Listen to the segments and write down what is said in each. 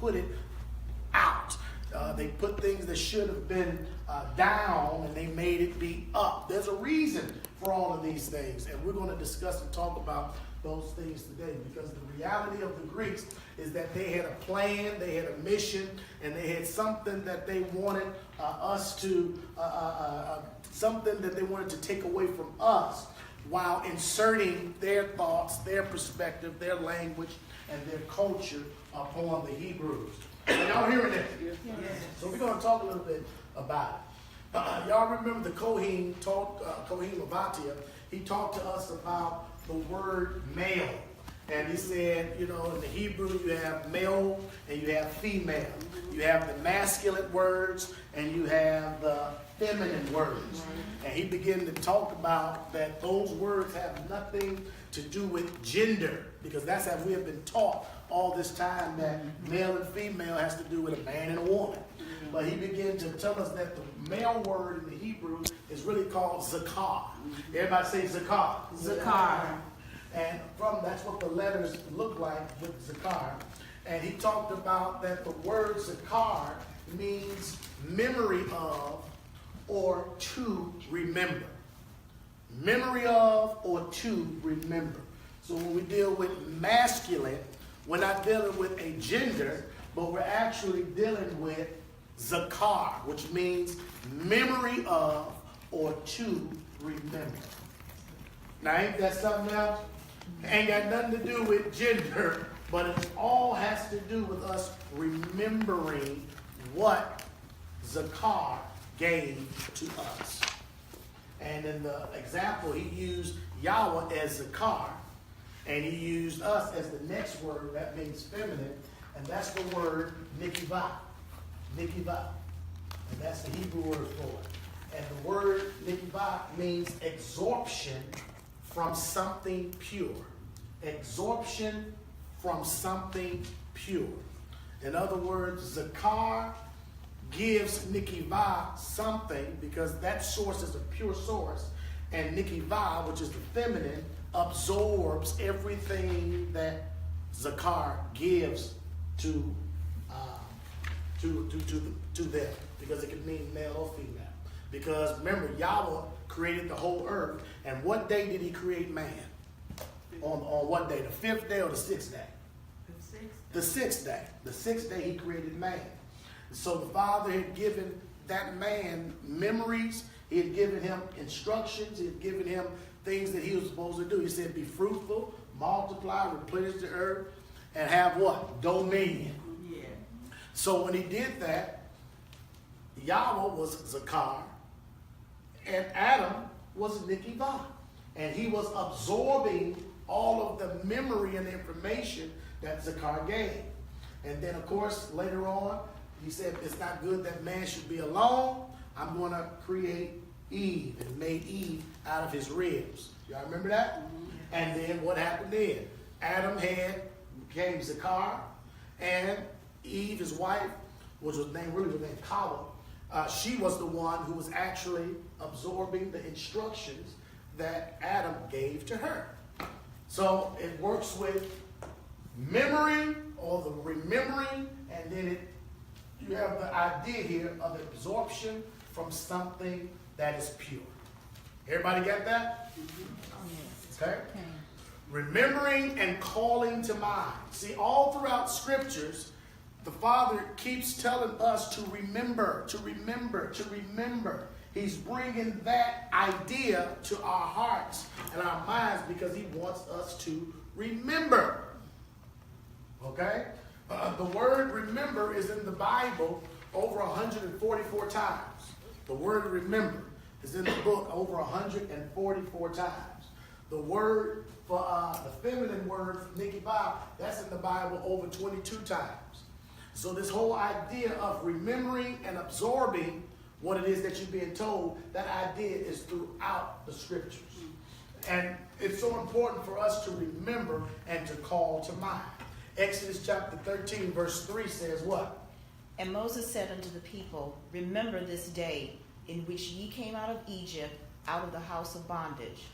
put it out. They put things that should have been down and they made it be up. There's a reason for all of these things, and we're going to discuss and talk about those things today, because the reality of the Greeks is that they had a plan, they had a mission, and they had something that they wanted something that they wanted to take away from us, while inserting their thoughts, their perspective, their language, and their culture upon the Hebrews. Are y'all hearing that? Yes. So we're going to talk a little bit about it. Y'all remember the Kohen Avatia, he talked to us about the word male. And he said, in the Hebrew you have male and you have female. You have the masculine words and you have the feminine words. And he began to talk about that those words have nothing to do with gender, because that's how we have been taught all this time, that male and female has to do with a man and a woman. But he began to tell us that the male word in the Hebrew is really called zakar. Everybody say zakar. Zakar. And that's what the letters look like with zakar. And he talked about that the word zakar means memory of or to remember. Memory of or to remember. So when we deal with masculine, we're not dealing with a gender, but we're actually dealing with zakar, which means memory of or to remember. Now, ain't that something else? Ain't got nothing to do with gender, but it all has to do with us remembering what zakar gave to us. And in the example, he used Yahweh as zakar, and he used us as the next word, that means feminine, and that's the word nikivah. Nikivah. And that's the Hebrew word for it. And the word nikivah means absorption from something pure. Absorption from something pure. In other words, zakar gives nikivah something, because that source is a pure source, and nikivah, which is the feminine, absorbs everything that zakar gives to them, because it can mean male or female. Because remember, Yahweh created the whole earth, and what day did he create man? On what day? The fifth day or the sixth day? The sixth day. The sixth day he created man. So the Father had given that man memories. He had given him instructions. He had given him things that he was supposed to do. He said, be fruitful, multiply, replenish the earth, and have what? Dominion. Yeah. So when he did that, Yahweh was zakar, and Adam was nikivah. And he was absorbing all of the memory and information that zakar gave. And then, of course, later on, he said, it's not good that man should be alone. I'm going to create Eve, and made Eve out of his ribs. Y'all remember that? Mm-hmm. And then what happened then? Adam became zakar, and Eve, his wife, which was named Kawa, she was the one who was actually absorbing the instructions that Adam gave to her. So it works with memory, or the remembering, and then you have the idea here of absorption from something that is pure. Everybody got that? Okay? Remembering and calling to mind. See, all throughout scriptures, the Father keeps telling us to remember, to remember, to remember. He's bringing that idea to our hearts and our minds because he wants us to remember. Okay? The word remember is in the Bible over 144 times. The word remember is in the book over 144 times. The word for the feminine word, nikivah, that's in the Bible over 22 times. So this whole idea of remembering and absorbing what it is that you're being told, that idea is throughout the scriptures. And it's so important for us to remember and to call to mind. Exodus chapter 13 verse 3 says what? And Moses said unto the people, remember this day in which ye came out of Egypt, out of the house of bondage.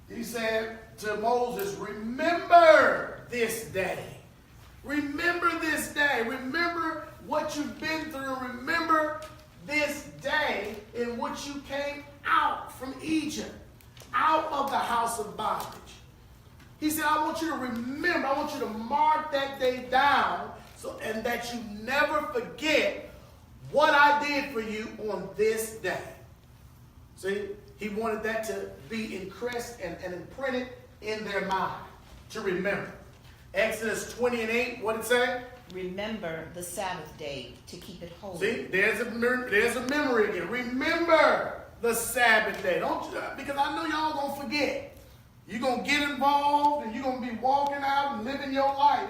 He said to Moses, remember this day. Remember this day. Remember what you've been through. Remember this day in which you came out from Egypt, out of the house of bondage. He said, I want you to remember, I want you to mark that day down and that you never forget what I did for you on this day. See, he wanted that to be impressed and imprinted in their mind, to remember. Exodus 20:8, what did it say? Remember the Sabbath day to keep it holy. See, there's a memory again. Remember the Sabbath day. Don't you, because I know y'all gonna forget. You're gonna get involved and you're gonna be walking out and living your life.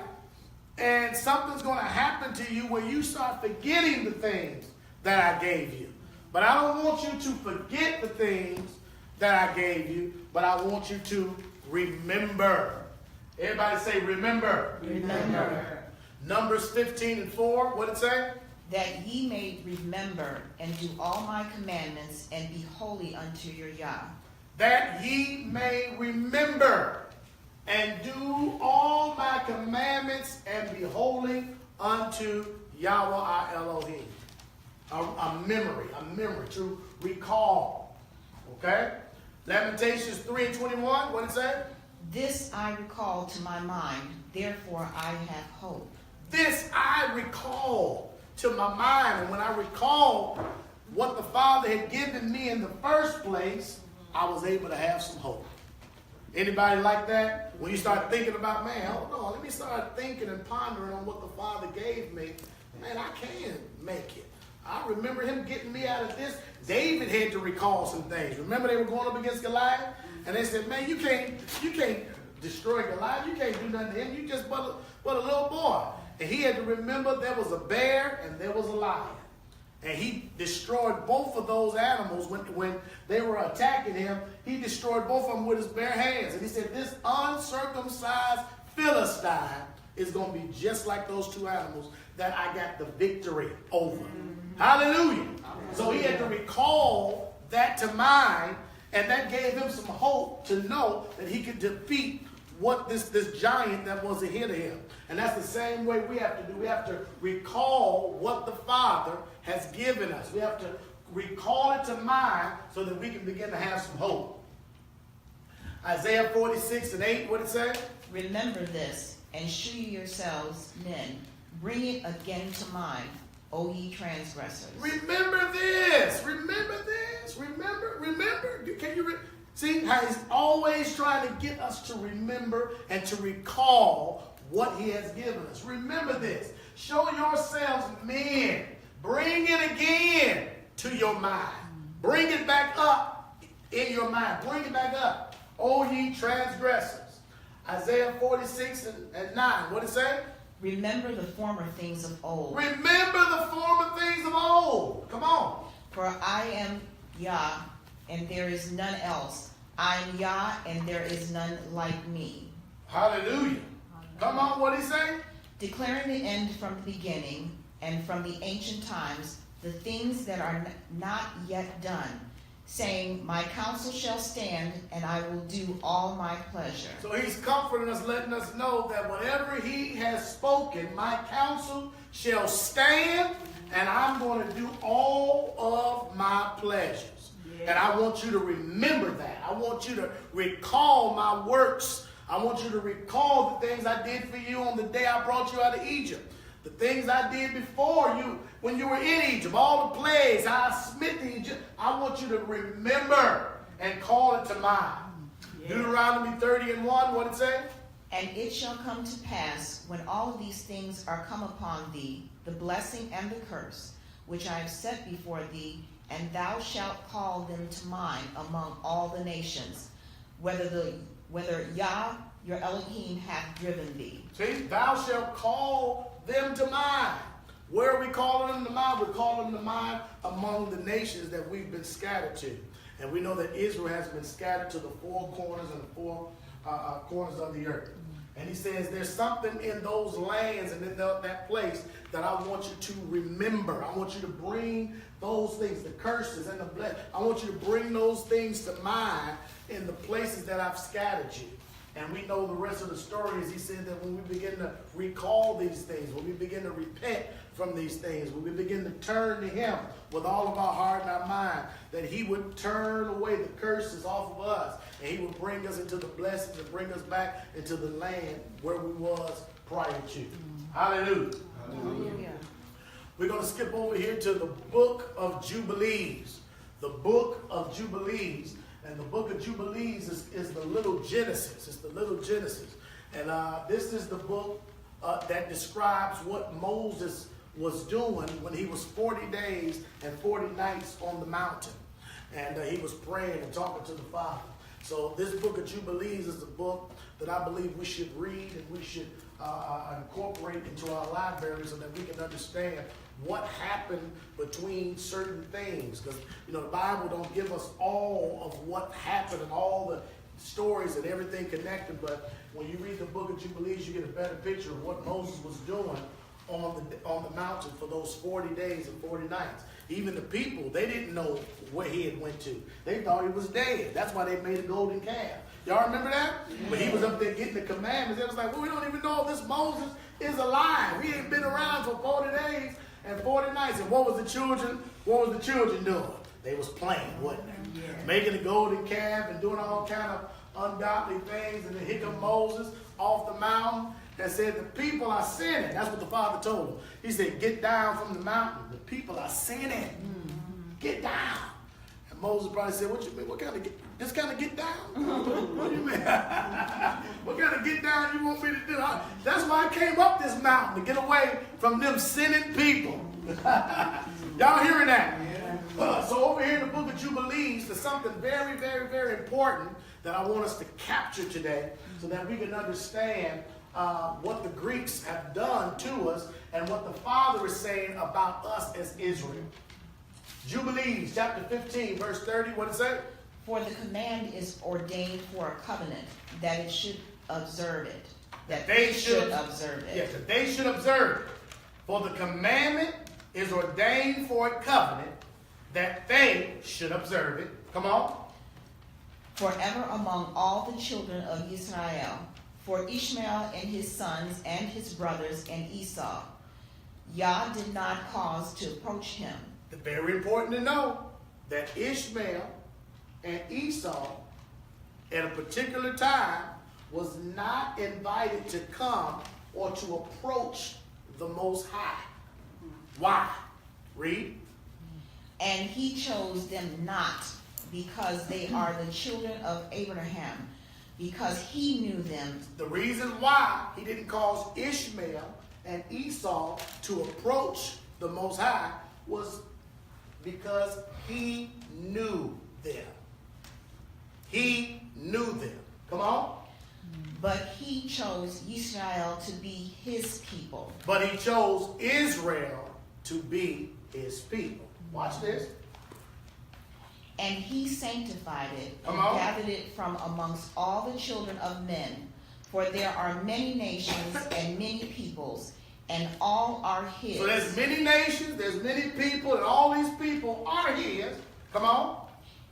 And something's gonna happen to you where you start forgetting the things that I gave you. But I don't want you to forget the things that I gave you, but I want you to remember. Everybody say remember. Remember. Numbers 15:4, what did it say? That ye may remember and do all my commandments and be holy unto your Yah. That ye may remember and do all my commandments and be holy unto Yahweh our Elohim. A memory, to recall. Okay? Lamentations 3:21, what did it say? This I recall to my mind, therefore I have hope. This I recall to my mind. And when I recall what the Father had given me in the first place, I was able to have some hope. Anybody like that? When you start thinking about, man, hold on, let me start thinking and pondering on what the Father gave me. Man, I can make it. I remember him getting me out of this. David had to recall some things. Remember they were going up against Goliath? And they said, man, you can't destroy Goliath. You can't do nothing to him. You just but a little boy. And he had to remember there was a bear and there was a lion. And he destroyed both of those animals when they were attacking him. He destroyed both of them with his bare hands. And he said, this uncircumcised Philistine is going to be just like those two animals that I got the victory over. Mm-hmm. Hallelujah. So he had to recall that to mind, and that gave him some hope to know that he could defeat what this giant that was ahead of him. And that's the same way we have to do. We have to recall what the Father has given us. We have to recall it to mind so that we can begin to have some hope. Isaiah 46:8, what did it say? Remember this, and shew yourselves men. Bring it again to mind, O ye transgressors. Remember this. Remember this. Remember. Can you see how he's always trying to get us to remember and to recall what he has given us. Remember this. Show yourselves men. Bring it again to your mind. Bring it back up in your mind. Bring it back up. O ye transgressors. Isaiah 46:9. What did it say? Remember the former things of old. Remember the former things of old. Come on. For I am Yah, and there is none else. I am Yah, and there is none like me. Hallelujah. Come on, what did he say? Declaring the end from the beginning, and from the ancient times, the things that are not yet done, saying, my counsel shall stand, and I will do all my pleasure. So he's comforting us, letting us know that whatever he has spoken, my counsel shall stand, and I'm going to do all of my pleasures. Yeah. And I want you to remember that. I want you to recall my works. I want you to recall the things I did for you on the day I brought you out of Egypt. The things I did before you, when you were in Egypt, all the plagues, how I smit the Egypt. I want you to remember and call it to mind. Yeah. Deuteronomy 30:1, what did it say? And it shall come to pass, when all of these things are come upon thee, the blessing and the curse, which I have set before thee, and thou shalt call them to mind among all the nations, whether Yah, your Elohim, hath driven thee. See, thou shalt call them to mind. Where are we calling them to mind? We're calling them to mind among the nations that we've been scattered to. And we know that Israel has been scattered to the four corners and the four corners of the earth. And he says there's something in those lands and in that place that I want you to remember. I want you to bring those things, the curses and the blessings. I want you to bring those things to mind in the places that I've scattered you. And we know the rest of the story is he said that when we begin to recall these things, when we begin to repent, from these things, when we begin to turn to him with all of our heart and our mind, that he would turn away the curses off of us, and he would bring us into the blessings and bring us back into the land where we was prior to. Hallelujah. Hallelujah. We're going to skip over here to the book of Jubilees. The book of Jubilees. And the book of Jubilees is the little Genesis. It's the little Genesis. And this is the book that describes what Moses was doing when he was 40 days and 40 nights on the mountain. And he was praying and talking to the Father. So this book of Jubilees is a book that I believe we should read and we should incorporate into our library so that we can understand what happened between certain things. Because, the Bible don't give us all of what happened and all the stories and everything connected. But when you read the book of Jubilees, you get a better picture of what Moses was doing on the mountain for those 40 days and 40 nights. Even the people, they didn't know where he had went to. They thought he was dead. That's why they made a golden calf. Y'all remember that? Yeah. When he was up there getting the commandments, it was like, well, we don't even know if this Moses is alive. He ain't been around for 40 days and 40 nights. And what was the children doing? They was playing, wasn't they? Yeah. Making a golden calf and doing all kind of ungodly things. And then here come Moses off the mountain and said, the people are sinning. That's what the Father told him. He said, get down from the mountain. The people are sinning. Mm-hmm. Get down. And Moses probably said, what you mean? What kind of just kind of get down? What do you mean? What kind of get down you want me to do? That's why I came up this mountain, to get away from them sinning people. Y'all hearing that? Yeah. So over here in the book of Jubilees, there's something very, very, very important that I want us to capture today so that we can understand what the Greeks have done to us and what the Father is saying about us as Israel. Jubilees, chapter 15, verse 30, what does it say? For the command is ordained for a covenant, that it should observe it. That they should observe it. Yes, that they should observe it. For the commandment is ordained for a covenant, that they should observe it. Come on. Forever among all the children of Israel, for Ishmael and his sons and his brothers and Esau, Yah did not cause to approach him. It's very important to know that Ishmael and Esau at a particular time was not invited to come or to approach the Most High. Why? Read. And he chose them not, because they are the children of Abraham, because he knew them. The reason why he didn't cause Ishmael and Esau to approach the Most High was because he knew them. He knew them. Come on. But he chose Israel to be his people. But he chose Israel to be his people. Watch this. And he sanctified it and gathered it from amongst all the children of men. For there are many nations and many peoples, and all are his. So there's many nations, there's many people, and all these people are his. Come on.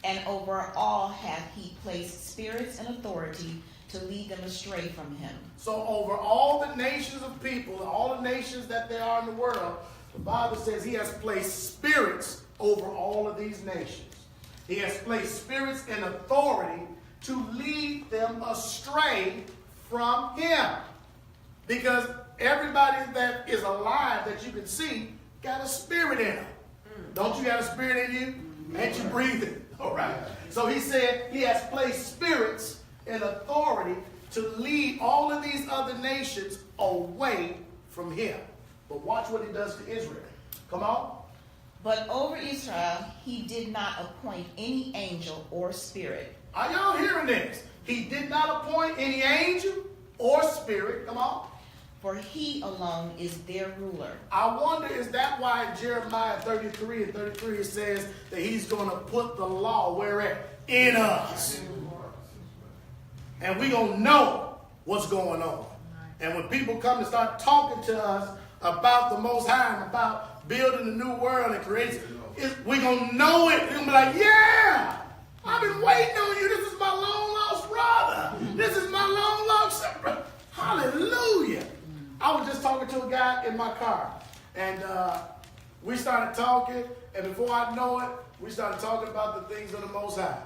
And over all hath he placed spirits and authority to lead them astray from him. So over all the nations of people, all the nations that there are in the world, the Bible says he has placed spirits over all of these nations. He has placed spirits and authority to lead them astray from him. Because everybody that is alive that you can see got a spirit in them. Don't you got a spirit in you? Ain't you breathing? All right. So he said he has placed spirits and authority to lead all of these other nations away from him. But watch what he does to Israel. Come on. But over Israel he did not appoint any angel or spirit. Are y'all hearing this? He did not appoint any angel or spirit. Come on. For he alone is their ruler. I wonder, is that why in Jeremiah 33 and 33 it says that he's going to put the law where at? In us. And we're going to know what's going on. And when people come and start talking to us about the Most High and about building a new world and creating, we're going to know it. We're going to be like, yeah, I've been waiting on you. This is my long lost brother. This is my long lost brother. Hallelujah. I was just talking to a guy in my car. And we started talking, and before I know it, we started talking about the things of the Most High.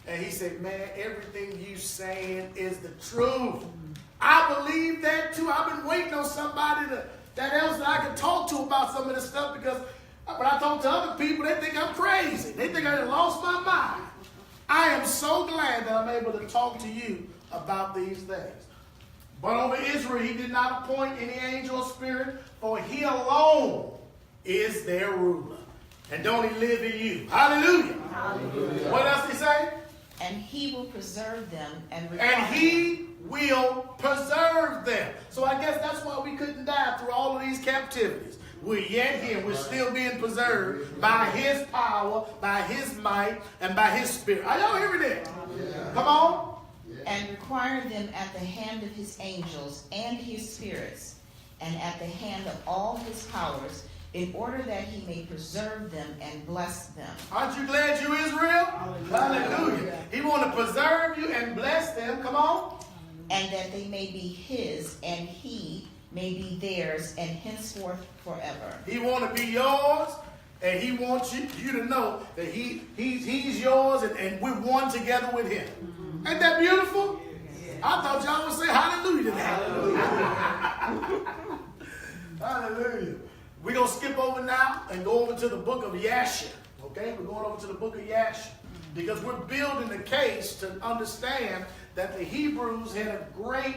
And he said, man, everything you saying is the truth. I believe that too. I've been waiting on somebody that else that I can talk to about some of this stuff, because when I talk to other people, they think I'm crazy. They think I done lost my mind. I am so glad that I'm able to talk to you about these things. But over Israel, he did not appoint any angel or spirit, for he alone is their ruler. And don't he live in you? Hallelujah. Hallelujah. What else did he say? And he will preserve them and he will preserve them. So I guess that's why we couldn't die through all of these captivities. We're yet here. We're still being preserved by his power, by his might, and by his spirit. Are y'all hearing that? Yeah. Come on. And require them at the hand of his angels and his spirits, and at the hand of all his powers, in order that he may preserve them and bless them. Aren't you glad you Israel? Hallelujah. He want to preserve you and bless them. Come on. And that they may be his, and he may be theirs, and henceforth forever. He want to be yours, and he wants you to know that he's yours, and we're one together with him. Mm-hmm. Ain't that beautiful? Yeah. I thought y'all would say hallelujah to that. Hallelujah. Hallelujah. We're going to skip over now and go over to the book of Yasher. Okay? We're going over to the book of Yasher, because we're building the case to understand that the Hebrews had a great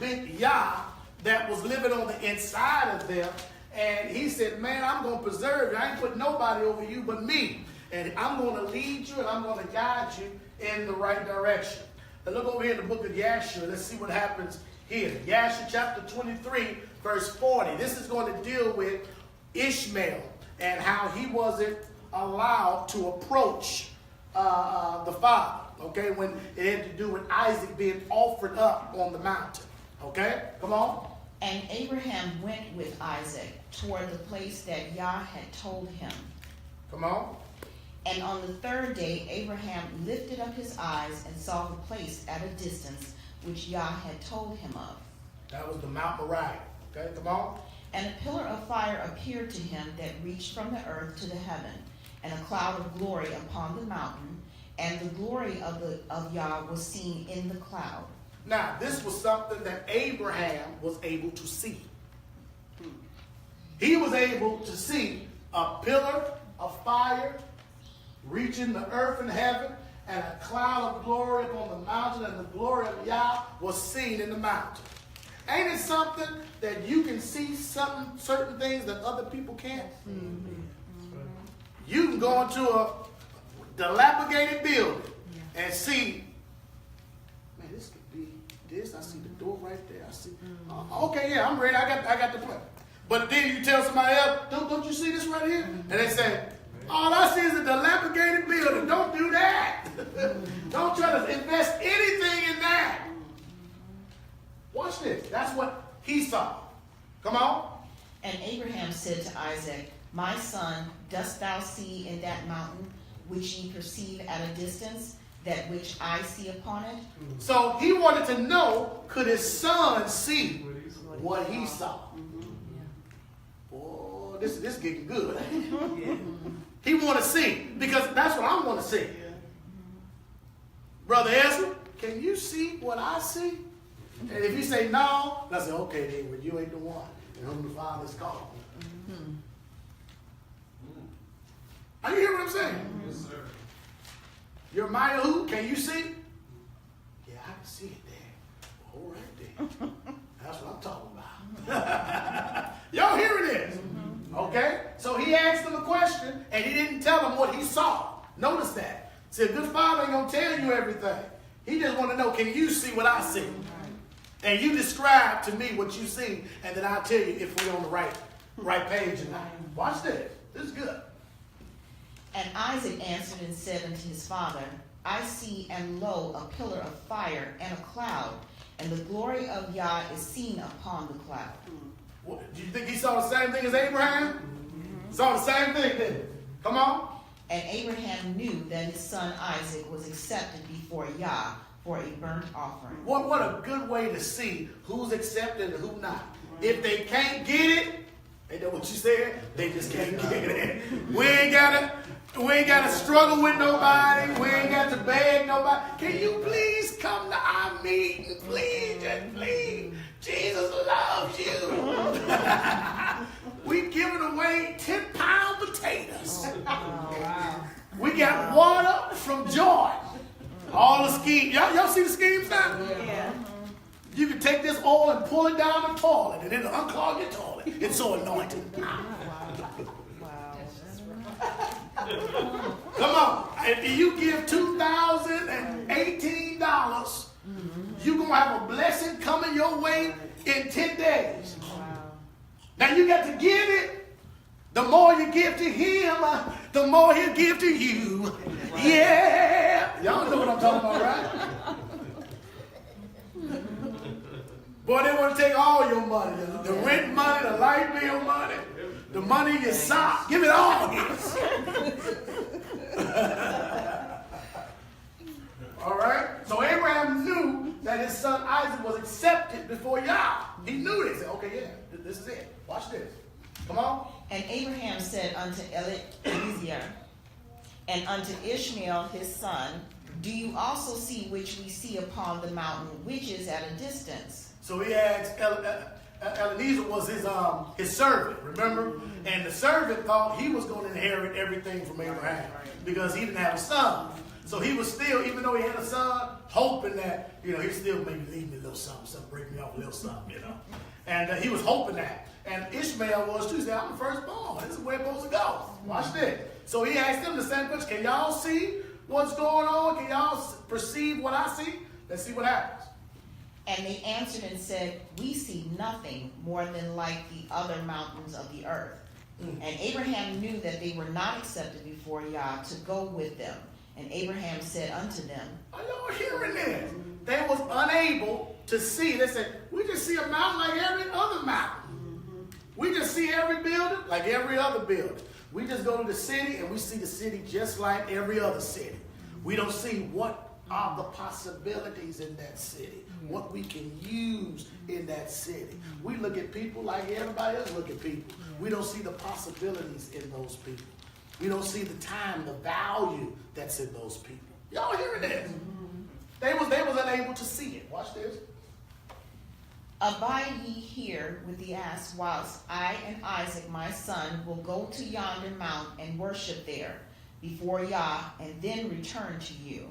big Yah that was living on the inside of them. And he said, man, I'm going to preserve you. I ain't put nobody over you but me. And I'm going to lead you, and I'm going to guide you in the right direction. Now look over here in the book of Yasher. Let's see what happens here. Yasher chapter 23, verse 40. This is going to deal with Ishmael and how he wasn't allowed to approach the father. Okay, when it had to do with Isaac being offered up on the mountain. Okay, come on. And Abraham went with Isaac toward the place that Yah had told him. Come on. And on the third day, Abraham lifted up his eyes and saw the place at a distance which Yah had told him of. That was the Mount Moriah. Okay, come on. And a pillar of fire appeared to him that reached from the earth to the heaven, and a cloud of glory upon the mountain, and the glory of Yah was seen in the cloud. Now, this was something that Abraham was able to see. He was able to see a pillar of fire reaching the earth and heaven, and a cloud of glory upon the mountain, and the glory of Yah was seen in the mountain. Ain't it something that you can see certain things that other people can't? Mm-hmm. You can go into a dilapidated building and see, man, this could be this. I see the door right there. I see. Okay, yeah, I'm ready. I got the plan. But then you tell somebody else, don't you see this right here? And they say, all I see is a dilapidated building. Don't do that. Don't try to invest anything in that. Watch this. That's what he saw. Come on. And Abraham said to Isaac, my son, dost thou see in that mountain which ye perceive at a distance, that which I see upon it? So he wanted to know, could his son see what he saw? Boy, this is getting good. He want to see, because that's what I want to see. Brother Ezra, can you see what I see? And if you say no, I say, okay, then, but you ain't the one in whom the Father's called. Mm-hmm. Are you hearing what I'm saying? Yes, sir. You're mighty who? Can you see? Yeah, I can see it there. All right then. That's what I'm talking about. Y'all hearing this? Mm-hmm. Okay? So he asked him a question, and he didn't tell him what he saw. Notice that. See, a good father ain't going to tell you everything. He just want to know, can you see what I see? And you describe to me what you see, and then I'll tell you if we're on the right page or not. Watch this. This is good. And Isaac answered and said unto his father, I see, and lo, a pillar of fire and a cloud, and the glory of Yah is seen upon the cloud. Do you think he saw the same thing as Abraham? Mm-hmm. Saw the same thing, didn't he? Come on. And Abraham knew that his son Isaac was accepted before Yah for a burnt offering. What a good way to see who's accepted and who not. If they can't get it, Ain't that what you said? They just can't get it. We ain't gotta struggle with nobody. We ain't got to beg nobody. Can you please come to our meeting? Please, just please. Jesus loves you. We giving away 10-pound potatoes. We got water from Jordan. All the schemes. Y'all see the schemes now? Yeah. You can take this oil and pull it down the toilet, and it'll unclog your toilet. It's so anointed. Come on. If you give $2,018, you're going to have a blessing coming your way in 10 days. Now you got to give it. The more you give to him, the more he'll give to you. Yeah. Y'all know what I'm talking about, right? Boy, they want to take all your money. The rent money, the light bill money, the money in your sock. Give it all. All right? So Abraham knew that his son Isaac was accepted before Yah. He knew this. He said, okay, yeah, this is it. Watch this. Come on. And Abraham said unto Eliezer and unto Ishmael his son, do you also see which we see upon the mountain, which is at a distance? So he asked, Eliezer was his servant, remember? And the servant thought he was going to inherit everything from Abraham because he didn't have a son. So he was still, even though he had a son, hoping that, he'd still maybe leave me a little something, break me off a little something, And he was hoping that. And Ishmael was too. He said, I'm the firstborn. This is where it's supposed to go. Watch this. So he asked them the same question. Can y'all see what's going on? Can y'all perceive what I see? Let's see what happens. And they answered and said, we see nothing more than like the other mountains of the earth. And Abraham knew that they were not accepted before Yah to go with them. And Abraham said unto them, are y'all hearing this? They was unable to see. They said, we just see a mountain like every other mountain. We just see every building like every other building. We just go to the city and we see the city just like every other city. We don't see what are the possibilities in that city, what we can use in that city. We look at people like everybody else look at people. We don't see the possibilities in those people. We don't see the time, the value that's in those people. Y'all hearing this? They was unable to see it. Watch this. abide ye here with the ass, whilst I and Isaac my son will go to yonder mount and worship there before Yah, and then return to you.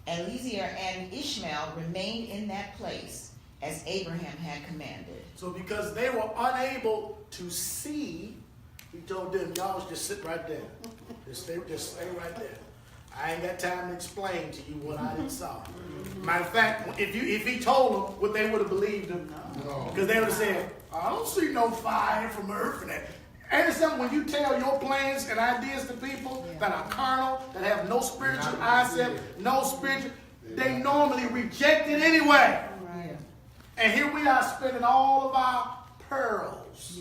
Eliezer and Ishmael remained in that place, as Abraham had commanded. So because they were unable to see, he told them, y'all just sit right there. Just stay right there. I ain't got time to explain to you what I didn't saw. Matter of fact, if he told them, would they would have believed him? No. Because they would have said, I don't see no fire from earth and that. Ain't it something when you tell your plans and ideas to people that are carnal, that have no spiritual eyesight, no spiritual, they normally reject it anyway. Right. And here we are spending all of our pearls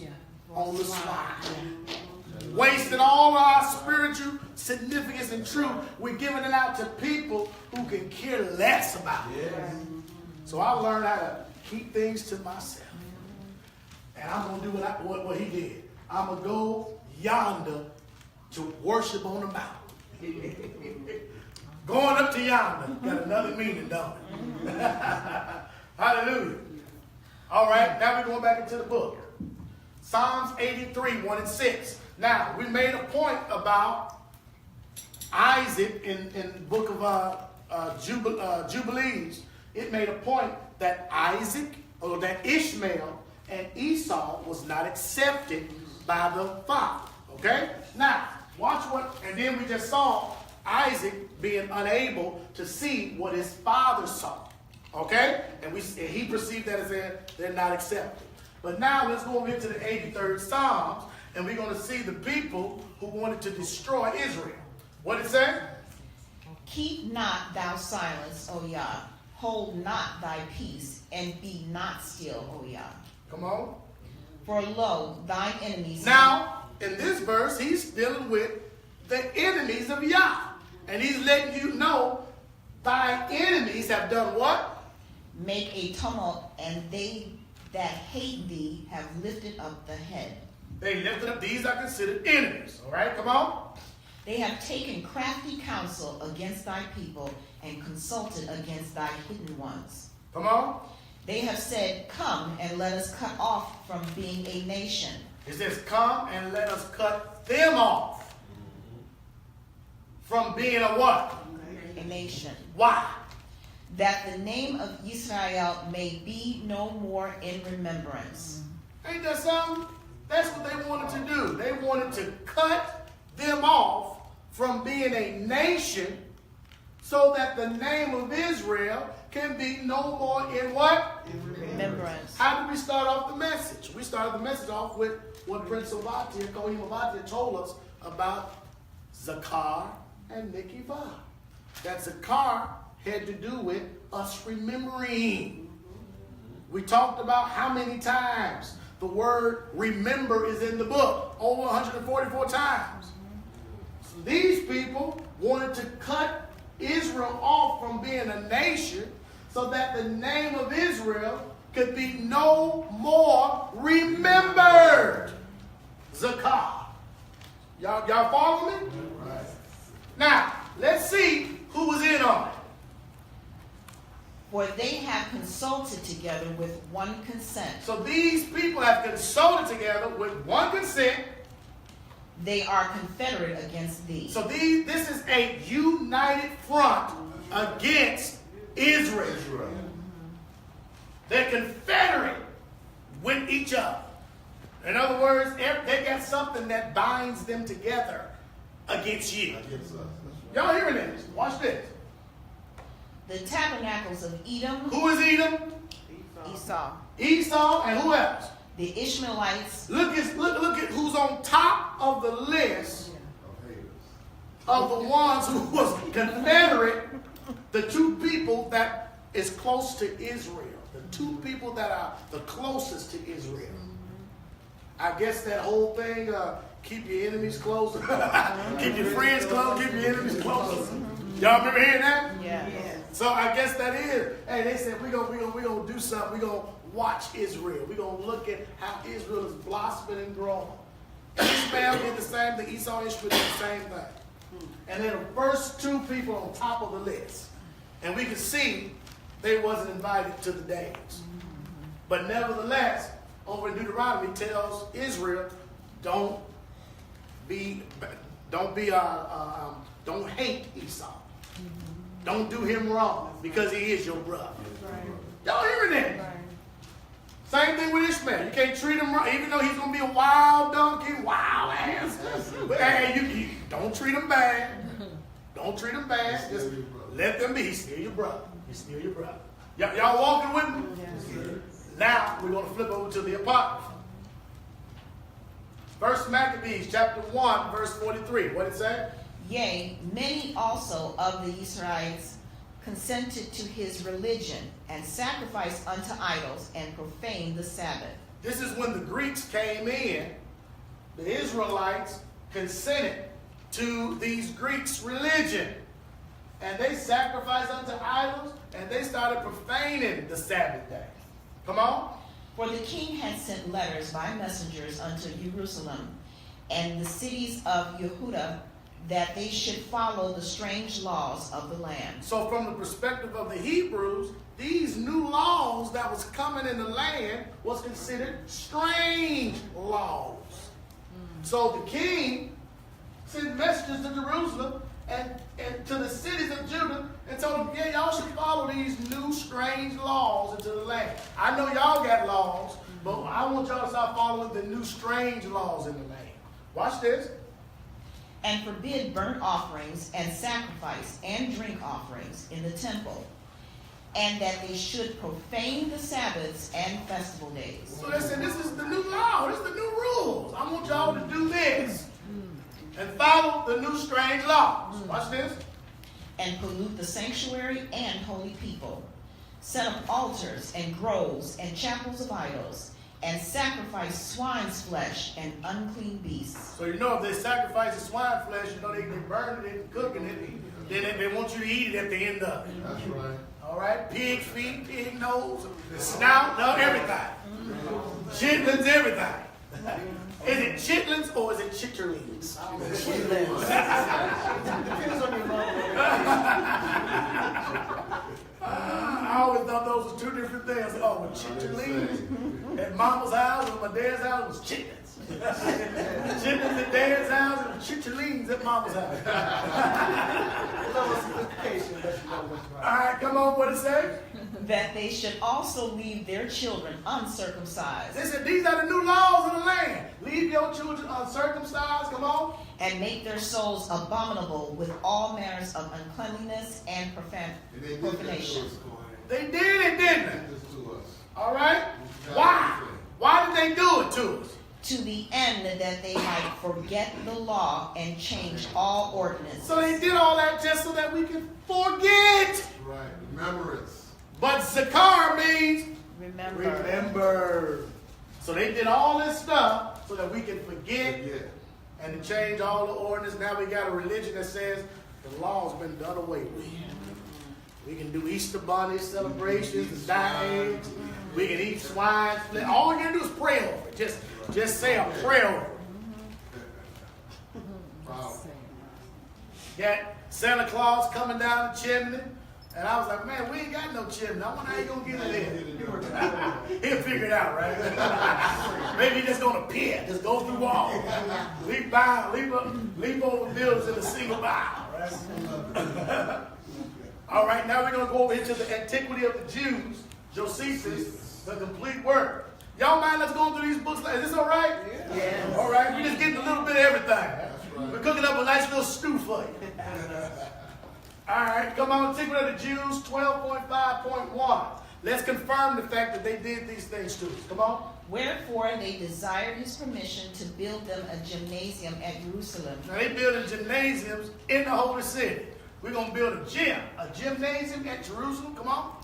on the slide. Wasting all our spiritual significance and truth. We're giving it out to people who can care less about it. So I learned how to keep things to myself. And I'm going to do what he did. I'm going to go yonder to worship on the mountain. Going up to yonder got another meaning, don't it? Hallelujah. All right, now we're going back into the book. Psalms 83, 1 and 6. Now, we made a point about Isaac in the book of Jubilees. It made a point that Isaac, or that Ishmael and Esau was not accepted by the father. Okay? Now, watch what, and then we just saw Isaac being unable to see what his father saw. Okay? And he perceived that as they're not accepted. But now let's go over here to the 83rd Psalms, and we're going to see the people who wanted to destroy Israel. What did it say? Keep not thou silence, O Yah. Hold not thy peace, and be not still, O Yah. Come on. For lo, thine enemies... Now, in this verse, he's dealing with the enemies of Yah. And he's letting you know, thy enemies have done what? Make a tumult, and they that hate thee have lifted up the head. They lifted up, these are considered enemies. All right, come on. They have taken crafty counsel against thy people and consulted against thy hidden ones. Come on. They have said, come and let us cut off from being a nation. It says, come and let us cut them off from being a what? A nation. Why? That the name of Israel may be no more in remembrance. Ain't that something? That's what they wanted to do. They wanted to cut them off from being a nation so that the name of Israel can be no more in what? In remembrance. How did we start off the message? We started the message off with what Prince Obadiah, Kohim Obadiah, told us about Zakar and Nikivah. That Zakar had to do with us remembering. We talked about how many times the word remember is in the book. Over 144 times. So these people wanted to cut Israel off from being a nation so that the name of Israel could be no more remembered. Zakar. Y'all follow me? Right. Now, let's see who was in on it. For they have consulted together with one consent. So these people have consulted together with one consent. They are confederate against thee. So this is a united front against Israel. They're confederate with each other. In other words, they got something that binds them together against you. Y'all hearing this? Watch this. The tabernacles of Edom. Who is Edom? Esau. Esau, and who else? The Ishmaelites. Look at who's on top of the list of the ones who was confederate. The two people that is close to Israel. The two people that are the closest to Israel. I guess that whole thing, keep your enemies close. Keep your friends close, keep your enemies close. Y'all remember hearing that? Yeah. So I guess that is. Hey, they said we're gonna do something. We're gonna watch Israel. We're gonna look at how Israel is blossoming and growing. Ishmael did the same thing. Esau and Ishmael did the same thing. And they're the first two people on top of the list. And we can see they wasn't invited to the dance. But nevertheless, over in Deuteronomy tells Israel, don't hate Esau. Don't do him wrong because he is your brother. Right. Y'all hearing that? Right. Same thing with Ishmael. You can't treat him wrong, even though he's going to be a wild donkey, wild ass. But hey, you don't treat him bad. Don't treat him bad. Just let them be. He's still your brother. He's still your brother. Y'all walking with me? Yes. Now we're going to flip over to the Apocrypha. First Maccabees chapter 1 verse 43. What did it say? Yea, many also of the Israelites consented to his religion and sacrificed unto idols and profaned the Sabbath. This is when the Greeks came in. The Israelites consented to these Greeks' religion. And they sacrificed unto idols and they started profaning the Sabbath day. Come on. For the king had sent letters by messengers unto Jerusalem and the cities of Yehudah that they should follow the strange laws of the land. So from the perspective of the Hebrews, these new laws that was coming in the land was considered strange laws. So the king sent messages to Jerusalem and to the cities of Judah and told them, yeah, y'all should follow these new strange laws into the land. I know y'all got laws, but I want y'all to start following the new strange laws in the land. Watch this. And forbid burnt offerings and sacrifice and drink offerings in the temple, and that they should profane the Sabbaths and festival days. So they said, this is the new law, this is the new rules. I want y'all to do this and follow the new strange laws. Watch this. And pollute the sanctuary and holy people. Set up altars and groves and chapels of idols, and sacrifice swine's flesh and unclean beasts. So you know if they sacrifice the swine flesh, you know they burn it and cooking it. Then they want you to eat it at the end of it. That's right. All right? Pig feet, pig nose, snout, everything. Chitlins, everything. Is it chitlins or is it chitterlings? Depends on your mom. I always thought those were two different things. Oh, with chitterlings at mama's house and my dad's house was chitlins. Chitlins at dad's house and chitterlings at mama's house. All right, come on, what it say? That they should also leave their children uncircumcised. They said these are the new laws of the land. Leave your children uncircumcised, come on. And make their souls abominable with all manners of uncleanliness and profanation. They did it, didn't they? All right? Why? Why did they do it to us? To the end that they might forget the law and change all ordinances. So they did all that just so that we can forget. Right, remembrance. But Zakar means Remember. So they did all this stuff so that we can forget and to change all the ordinance. Now we got a religion that says the law's been done away with. We can do Easter bunny celebrations and dye eggs. We can eat swine. All you gotta do is pray over it. Just say a prayer over it. Wow. Got Santa Claus coming down the chimney. And I was like, man, we ain't got no chimney. I wonder how you gonna get it in. He'll figure it out, right? Maybe he's just gonna appear, just go through walls. Leap over buildings in a single mile, right? All right, now we're gonna go over into the antiquity of the Jews, Josephus, the complete work. Y'all mind us going through these books? Is this all right? Yeah. All right, we're just getting a little bit of everything. We're cooking up a nice little stew for you. All right, come on, Antiquity of the Jews, 12.5.1. Let's confirm the fact that they did these things to us. Come on. Wherefore they desired his permission to build them a gymnasium at Jerusalem. Now they building gymnasiums in the holy city. We're going to build a gymnasium at Jerusalem. Come on.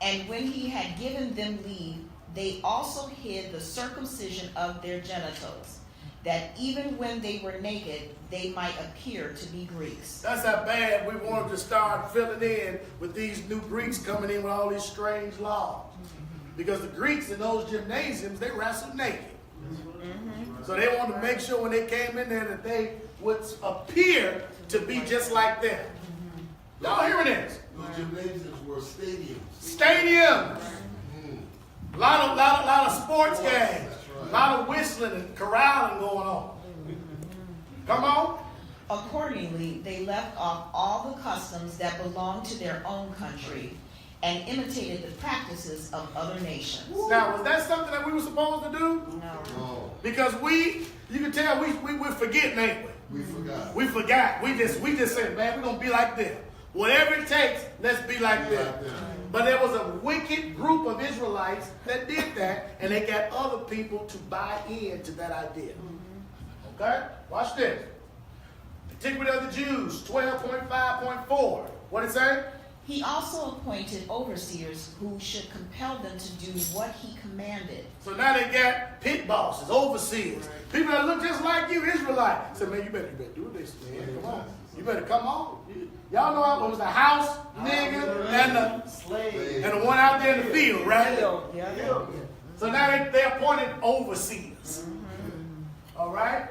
And when he had given them leave, they also hid the circumcision of their genitals, that even when they were naked, they might appear to be Greeks. That's how bad we wanted to start filling in with these new Greeks coming in with all these strange laws. Because the Greeks in those gymnasiums, they wrestled naked. So they wanted to make sure when they came in there that they would appear to be just like them. Y'all hearing this? Those gymnasiums were stadiums. Stadiums. A lot of sports games. A lot of whistling and corralling going on. Come on. Accordingly, they left off all the customs that belonged to their own country and imitated the practices of other nations. Now, was that something that we were supposed to do? No, Because you can tell we're forgetting, ain't we? we forgot. We forgot. We just said, man, we're going to be like them. Whatever it takes, let's be like them. But there was a wicked group of Israelites that did that, and they got other people to buy into that idea. Okay? Watch this. Antiquity of the Jews, 12.5.4. What did it say? He also appointed overseers who should compel them to do what he commanded. So now they got pit bosses, overseers, people that look just like you, Israelites. Say, man, you better do this, man. Come on. You better come on. Y'all know what was the house nigga and the Slave. and the one out there in the field, right? Yeah. So now they appointed overseers. All right?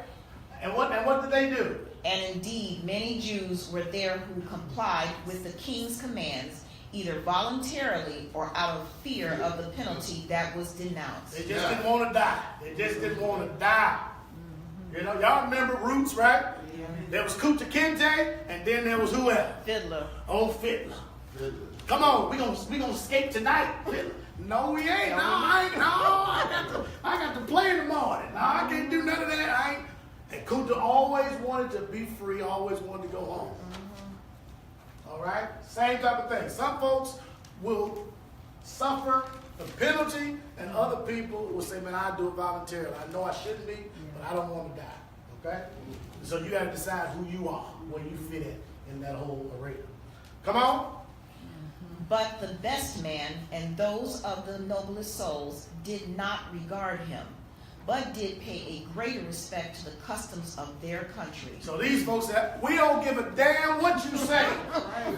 And what did they do? And indeed, many Jews were there who complied with the king's commands, either voluntarily or out of fear of the penalty that was denounced. They just didn't want to die. They just didn't want to die. You know, y'all remember Roots, right? There was Kunta Kinte, and then there was who else? Fiddler. Oh, Fiddler. Come on, we gonna escape tonight. Fiddler. No, we ain't. No, I ain't. No, I got to play in the morning. No, I can't do none of that. I ain't. And Kunta always wanted to be free, always wanted to go home. All right? Same type of thing. Some folks will suffer the penalty, and other people will say, man, I'll do it voluntarily. I know I shouldn't be, but I don't want to die. Okay? So you got to decide who you are, where you fit in that whole arena. Come on. But the best man and those of the noblest souls did not regard him, but did pay a greater respect to the customs of their country. So these folks said, we don't give a damn what you say.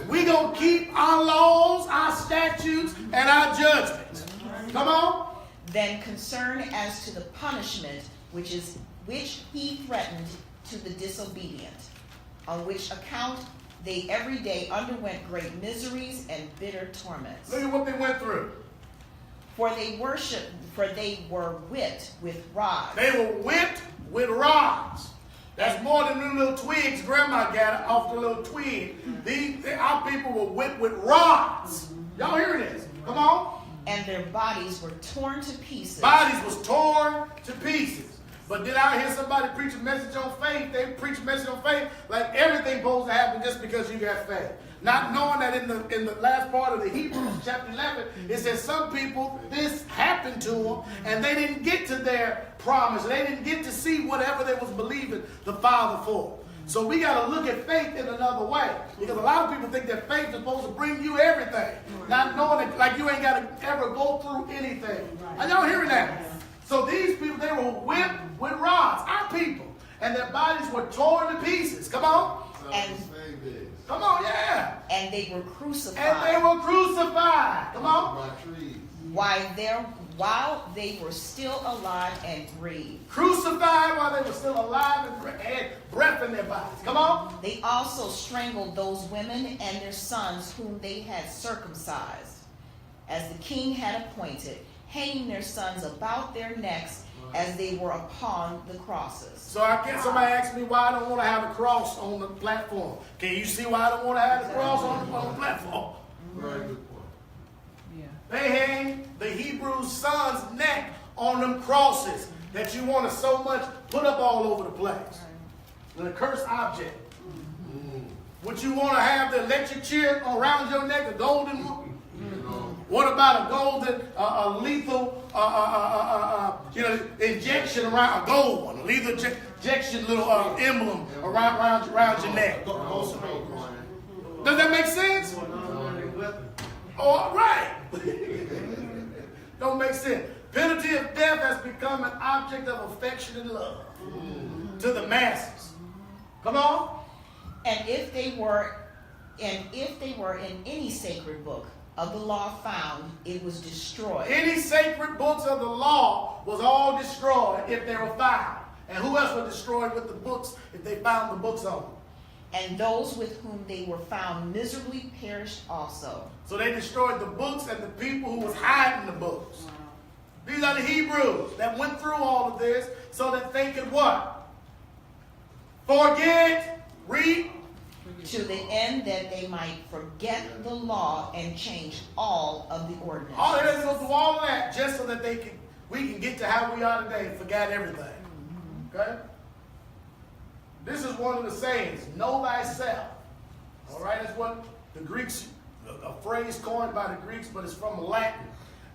We gonna keep our laws, our statutes, and our judgments. Come on. than concern as to the punishment which he threatened to the disobedient, on which account they every day underwent great miseries and bitter torments. Look at what they went through. For they were whipped with rods. They were whipped with rods. That's more than the little twigs grandma got off the little twig. Our people were whipped with rods. Y'all hear this? Come on. And their bodies were torn to pieces. Bodies was torn to pieces. But did I hear somebody preach a message on faith? They preach a message on faith like everything's supposed to happen just because you got faith. Not knowing that in the last part of the Hebrews chapter 11, it says some people, this happened to them, and they didn't get to their promise. They didn't get to see whatever they was believing the Father for. So we got to look at faith in another way. Because a lot of people think that faith is supposed to bring you everything. Not knowing that, like, you ain't got to ever go through anything. Are y'all hearing that? So these people, they were whipped with rods. Our people. And their bodies were torn to pieces. Come on. Come on, yeah. And they were crucified. And they were crucified. Come on. While they were still alive and breathed. Crucified while they were still alive and had breath in their bodies. Come on. They also strangled those women and their sons whom they had circumcised, as the king had appointed, hanging their sons about their necks as they were upon the crosses. So somebody asked me why I don't want to have a cross on the platform. Can you see why I don't want to have the cross on the platform? Very good point. They hang the Hebrew son's neck on them crosses that you want to so much put up all over the place. The cursed object. What you want to have the electric chair around your neck, a golden one? What about a golden, lethal, injection around a gold one, a lethal injection little emblem around your neck? Does that make sense? All right. Don't make sense. Penalty of death has become an object of affection and love to the masses. Come on. And if they were in any sacred book of the law found, it was destroyed. Any sacred books of the law was all destroyed if they were found. And who else was destroyed with the books if they found the books on them? And those with whom they were found miserably perished also. So they destroyed the books and the people who was hiding the books. Wow. These are the Hebrews that went through all of this so that they could what? Forget, read. To the end that they might forget the law and change all of the ordinances. All they had to go through all of that just so that we can get to how we are today and forget everything. Okay? This is one of the sayings, know thyself. All right, that's what the Greeks, a phrase coined by the Greeks, but it's from Latin.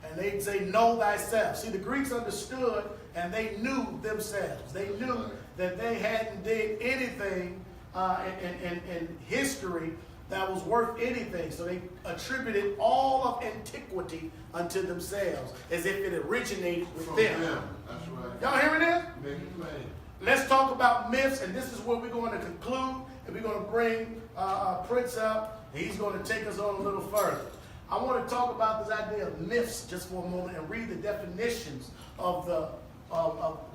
And they'd say, know thyself. See, the Greeks understood and they knew themselves. They knew that they hadn't did anything in history that was worth anything. So they attributed all of antiquity unto themselves as if it originated with them. That's right. Y'all hearing this? Make it plain. Let's talk about myths, and this is where we're going to conclude, and we're going to bring Prince up, and he's going to take us on a little further. I want to talk about this idea of myths just for a moment and read the definitions of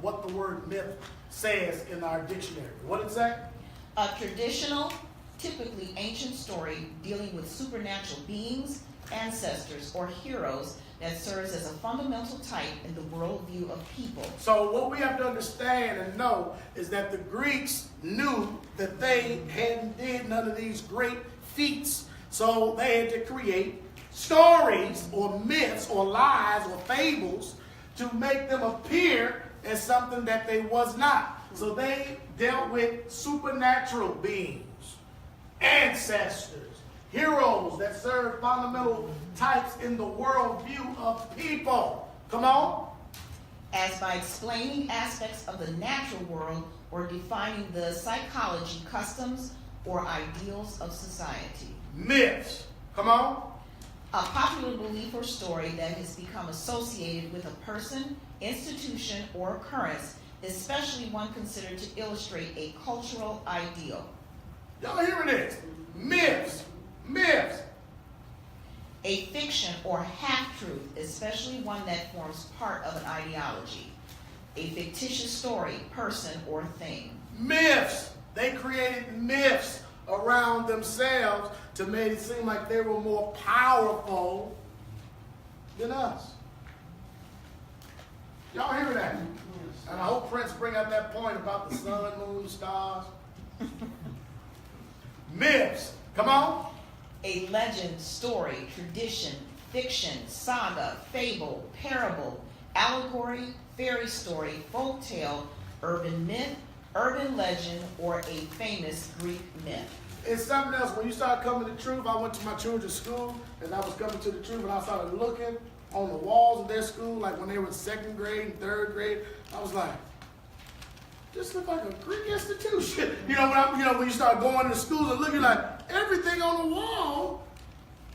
what the word myth says in our dictionary. What did it say? A traditional, typically ancient story dealing with supernatural beings, ancestors, or heroes that serves as a fundamental type in the worldview of people. So what we have to understand and know is that the Greeks knew that they hadn't did none of these great feats. So they had to create stories or myths or lies or fables to make them appear as something that they was not. So they dealt with supernatural beings, ancestors, heroes that serve fundamental types in the worldview of people. Come on. As by explaining aspects of the natural world or defining the psychology, customs, or ideals of society. Myths. Come on. A popular belief or story that has become associated with a person, institution, or occurrence, especially one considered to illustrate a cultural ideal. Y'all hearing this? Myths. Myths. A fiction or half-truth, especially one that forms part of an ideology. A fictitious story, person, or thing. Myths. They created myths around themselves to make it seem like they were more powerful than us. Y'all hear that? And I hope Prince bring up that point about the sun, moon, stars. Myths. Come on. A legend, story, tradition, fiction, saga, fable, parable, allegory, fairy story, folk tale, urban myth, urban legend, or a famous Greek myth. It's something else. When you start coming to truth, I went to my children's school, and I was coming to the truth, and I started looking on the walls of their school, like when they were in second grade and third grade. I was like, this looks like a Greek institution. When you start going to schools and looking like everything on the wall,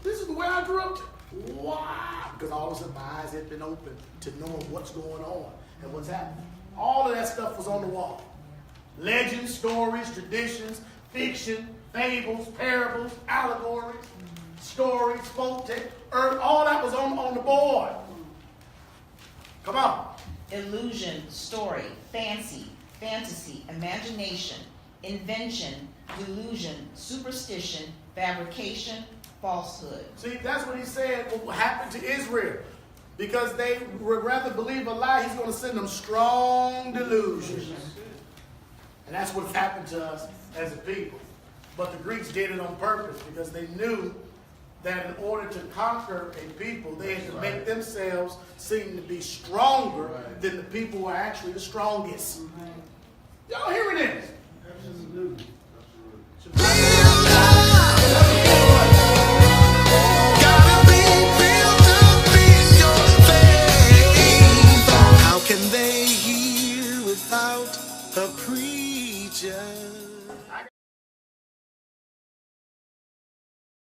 this is the way I grew up. Wow. Because all of a sudden my eyes had been open to knowing what's going on and what's happening. All of that stuff was on the wall. Legends, stories, traditions, fiction, fables, parables, allegories, stories, folk tales, all that was on the board. Come on. Illusion, story, fancy, fantasy, imagination, invention, delusion, superstition, fabrication, falsehood. See, that's what he said what happened to Israel. Because they would rather believe a lie, he's going to send them strong delusions. And that's what's happened to us as a people. But the Greeks did it on purpose because they knew that in order to conquer a people, they had to make themselves seem to be stronger than the people who are actually the strongest. Y'all hearing this? Absolutely. Gotta be built up in your faith. How can they hear without a preacher?